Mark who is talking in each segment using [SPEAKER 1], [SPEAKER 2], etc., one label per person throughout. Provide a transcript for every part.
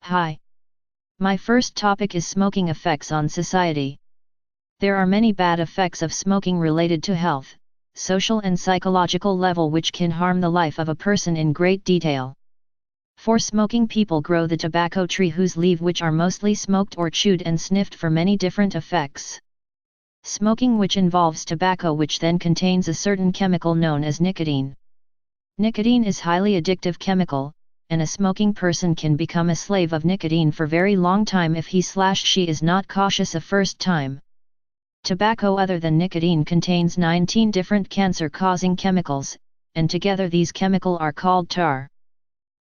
[SPEAKER 1] Hi. My first topic is smoking effects on society. There are many bad effects of smoking related to health, social and psychological level which can harm the life of a person in great detail. For smoking, people grow the tobacco tree whose leaves which are mostly smoked or chewed and sniffed for many different effects. Smoking which involves tobacco which then contains a certain chemical known as nicotine. Nicotine is highly addictive chemical, and a smoking person can become a slave of nicotine for very long time if he/she is not cautious a first time. Tobacco other than nicotine contains 19 different cancer-causing chemicals, and together these chemicals are called tar.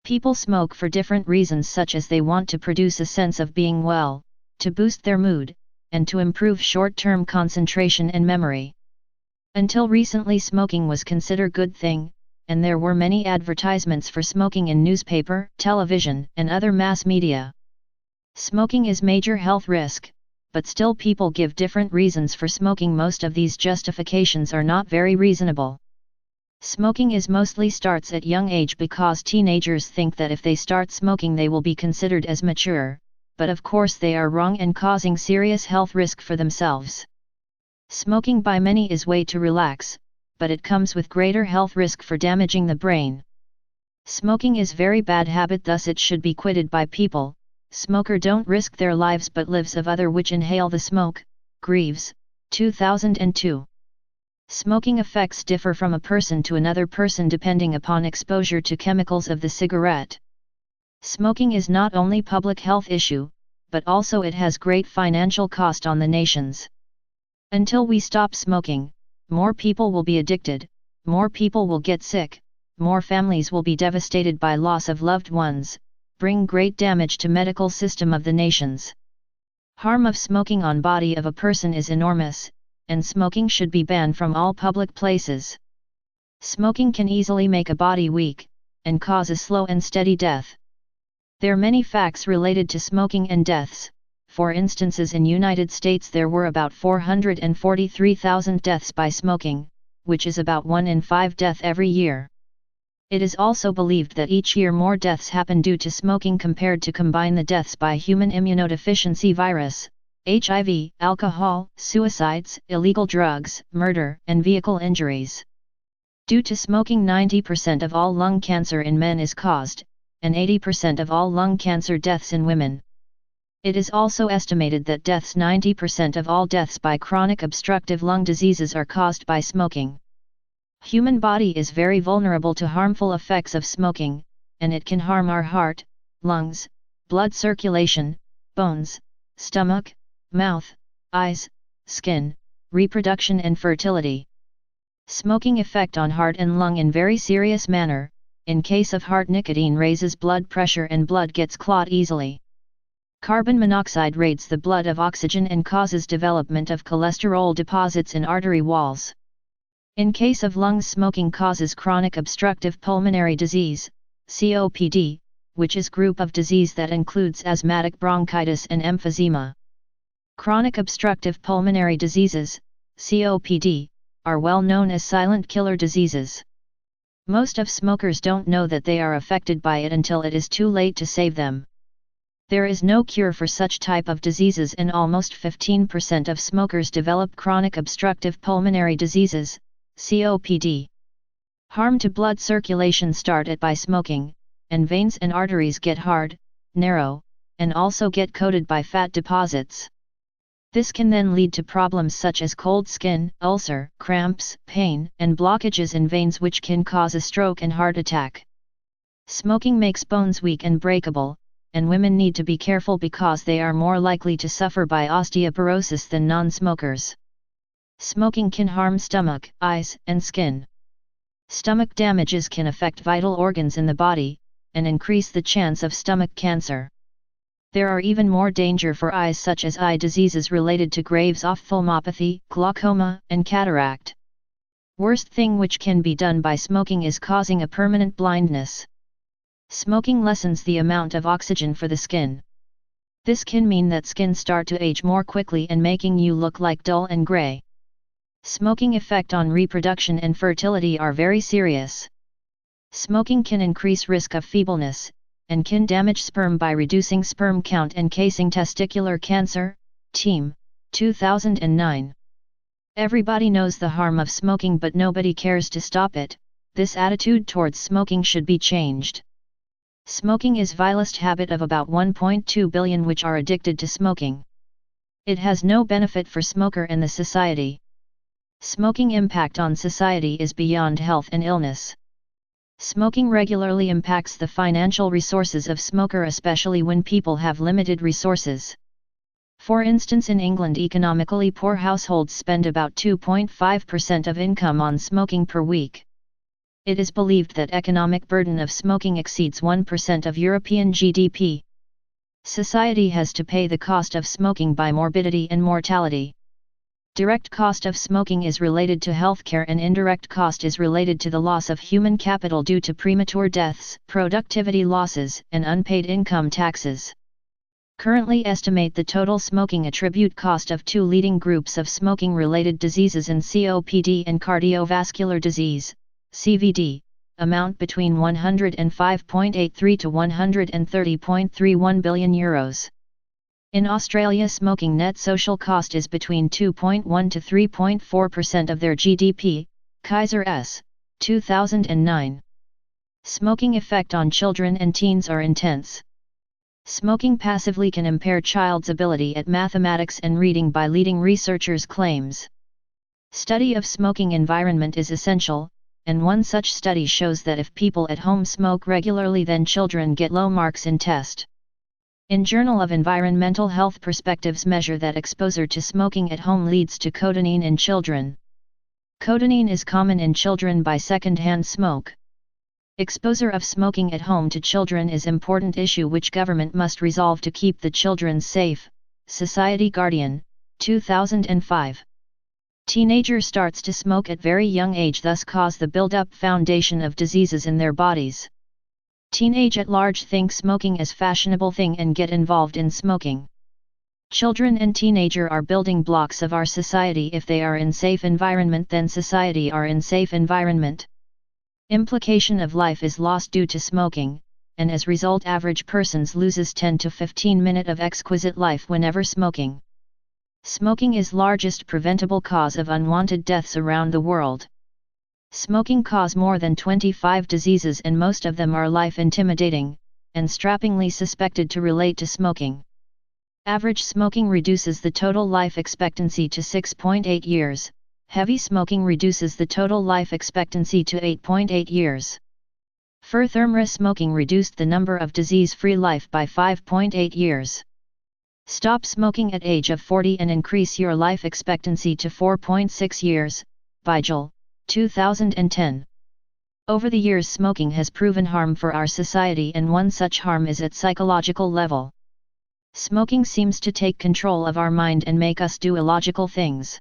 [SPEAKER 1] People smoke for different reasons such as they want to produce a sense of being well, to boost their mood, and to improve short-term concentration and memory. Until recently smoking was considered good thing, and there were many advertisements for smoking in newspaper, television, and other mass media. Smoking is major health risk, but still people give different reasons for smoking. Most of these justifications are not very reasonable. Smoking is mostly starts at young age because teenagers think that if they start smoking they will be considered as mature, but of course they are wrong and causing serious health risk for themselves. Smoking by many is way to relax, but it comes with greater health risk for damaging the brain. Smoking is very bad habit, thus it should be quitted by people. Smoker don't risk their lives but lives of other which inhale the smoke. Greaves, 2002. Smoking effects differ from a person to another person depending upon exposure to chemicals of the cigarette. Smoking is not only public health issue, but also it has great financial cost on the nations. Until we stop smoking, more people will be addicted, more people will get sick, more families will be devastated by loss of loved ones, bring great damage to medical system of the nations. Harm of smoking on body of a person is enormous, and smoking should be banned from all public places. Smoking can easily make a body weak, and cause a slow and steady death. There are many facts related to smoking and deaths. For instances, in United States there were about 443,000 deaths by smoking, which is about 1 in 5 death every year. It is also believed that each year more deaths happen due to smoking compared to combine the deaths by human immunodeficiency virus, HIV, alcohol, suicides, illegal drugs, murder, and vehicle injuries. Due to smoking, 90% of all lung cancer in men is caused, and 80% of all lung cancer deaths in women. It is also estimated that 90% of all deaths by chronic obstructive lung diseases are caused by smoking. Human body is very vulnerable to harmful effects of smoking, and it can harm our heart, lungs, blood circulation, bones, stomach, mouth, eyes, skin, reproduction and fertility. Smoking effect on heart and lung in very serious manner. In case of heart, nicotine raises blood pressure and blood gets clot easily. Carbon monoxide raises the blood of oxygen and causes development of cholesterol deposits in artery walls. In case of lungs, smoking causes chronic obstructive pulmonary disease, COPD, which is group of disease that includes asthmatic bronchitis and emphysema. Chronic obstructive pulmonary diseases, COPD, are well known as silent killer diseases. Most of smokers don't know that they are affected by it until it is too late to save them. There is no cure for such type of diseases, and almost 15% of smokers develop chronic obstructive pulmonary diseases, COPD. Harm to blood circulation started by smoking, and veins and arteries get hard, narrow, and also get coated by fat deposits. This can then lead to problems such as cold skin, ulcer, cramps, pain, and blockages in veins which can cause a stroke and heart attack. Smoking makes bones weak and breakable, and women need to be careful because they are more likely to suffer by osteoporosis than non-smokers. Smoking can harm stomach, eyes, and skin. Stomach damages can affect vital organs in the body, and increase the chance of stomach cancer. There are even more danger for eyes, such as eye diseases related to Graves' ophthalmopathy, glaucoma, and cataract. Worst thing which can be done by smoking is causing a permanent blindness. Smoking lessens the amount of oxygen for the skin. This can mean that skin start to age more quickly and making you look like dull and gray. Smoking effect on reproduction and fertility are very serious. Smoking can increase risk of feebleness, and can damage sperm by reducing sperm count and causing testicular cancer. Team, 2009. Everybody knows the harm of smoking but nobody cares to stop it. This attitude towards smoking should be changed. Smoking is vilest habit of about 1.2 billion which are addicted to smoking. It has no benefit for smoker and the society. Smoking impact on society is beyond health and illness. Smoking regularly impacts the financial resources of smoker, especially when people have limited resources. For instance, in England, economically poor households spend about 2.5% of income on smoking per week. It is believed that economic burden of smoking exceeds 1% of European GDP. Society has to pay the cost of smoking by morbidity and mortality. Direct cost of smoking is related to healthcare and indirect cost is related to the loss of human capital due to premature deaths, productivity losses, and unpaid income taxes. Currently estimate the total smoking attribute cost of two leading groups of smoking-related diseases in COPD and cardiovascular disease, CVD, amount between 105.83 to 130.31 billion euros. In Australia, smoking net social cost is between 2.1 to 3.4% of their GDP, Kaiser S., 2009. Smoking effect on children and teens are intense. Smoking passively can impair child's ability at mathematics and reading by leading researchers' claims. Study of smoking environment is essential, and one such study shows that if people at home smoke regularly, then children get low marks in test. In Journal of Environmental Health, perspectives measure that exposure to smoking at home leads to cotinine in children. Cotinine is common in children by second-hand smoke. Exposure of smoking at home to children is important issue which government must resolve to keep the children safe. Society Guardian, 2005. Teenager starts to smoke at very young age, thus cause the build-up foundation of diseases in their bodies. Teenage at large think smoking as fashionable thing and get involved in smoking. Children and teenager are building blocks of our society. If they are in safe environment, then society are in safe environment. Implication of life is lost due to smoking, and as result average persons loses 10 to 15 minutes of exquisite life whenever smoking. Smoking is largest preventable cause of unwanted deaths around the world. Smoking cause more than 25 diseases and most of them are life-intimidating, and strappingly suspected to relate to smoking. Average smoking reduces the total life expectancy to 6.8 years, heavy smoking reduces the total life expectancy to 8.8 years. Furthermore, smoking reduced the number of disease-free life by 5.8 years. Stop smoking at age of 40 and increase your life expectancy to 4.6 years, Vigil, 2010. Over the years, smoking has proven harm for our society, and one such harm is at psychological level. Smoking seems to take control of our mind and make us do illogical things.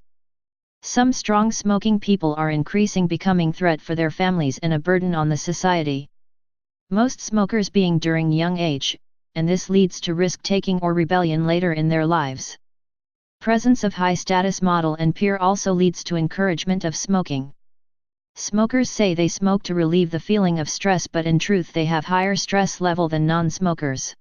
[SPEAKER 1] Some strong smoking people are increasing becoming threat for their families and a burden on the society. Most smokers being during young age, and this leads to risk-taking or rebellion later in their lives. Presence of high-status model and peer also leads to encouragement of smoking. Smokers say they smoke to relieve the feeling of stress, but in truth they have higher stress level than non-smokers.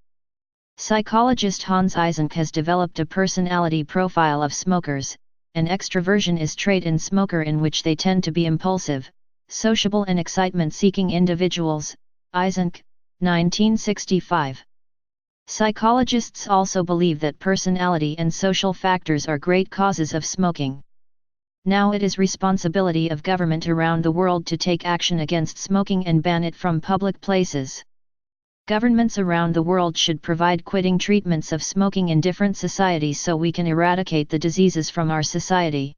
[SPEAKER 1] Psychologist Hans Eysenck has developed a personality profile of smokers. An extroversion is trait in smoker in which they tend to be impulsive, sociable and excitement-seeking individuals. Eysenck, 1965. Psychologists also believe that personality and social factors are great causes of smoking. Now it is responsibility of government around the world to take action against smoking and ban it from public places. Governments around the world should provide quitting treatments of smoking in different societies so we can eradicate the diseases from our society.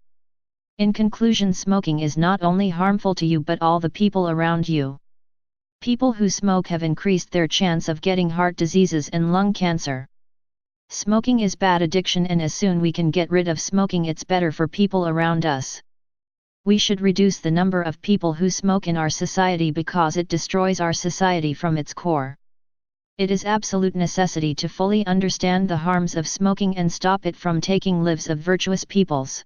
[SPEAKER 1] In conclusion, smoking is not only harmful to you but all the people around you. People who smoke have increased their chance of getting heart diseases and lung cancer. Smoking is bad addiction, and as soon we can get rid of smoking, it's better for people around us. We should reduce the number of people who smoke in our society because it destroys our society from its core. It is absolute necessity to fully understand the harms of smoking and stop it from taking lives of virtuous peoples.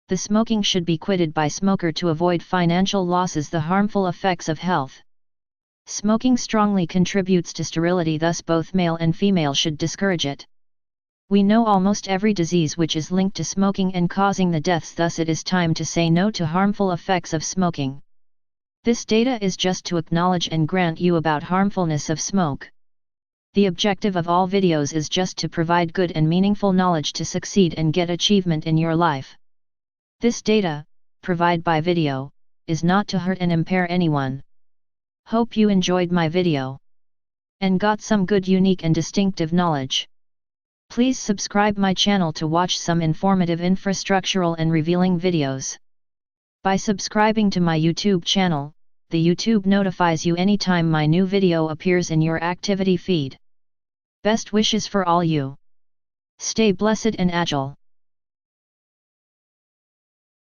[SPEAKER 1] The smoking should be quitted by smoker to avoid financial losses, the harmful effects of health. Smoking strongly contributes to sterility, thus both male and female should discourage it. We know almost every disease which is linked to smoking and causing the deaths, thus it is time to say no to harmful effects of smoking. This data is just to acknowledge and grant you about harmfulness of smoke. The objective of all videos is just to provide good and meaningful knowledge to succeed and get achievement in your life. This data, provided by video, is not to hurt and impair anyone. Hope you enjoyed my video and got some good, unique and distinctive knowledge. Please subscribe my channel to watch some informative, infrastructural and revealing videos. By subscribing to my YouTube channel, the YouTube notifies you anytime my new video appears in your activity feed. Best wishes for all you. Stay blessed and agile.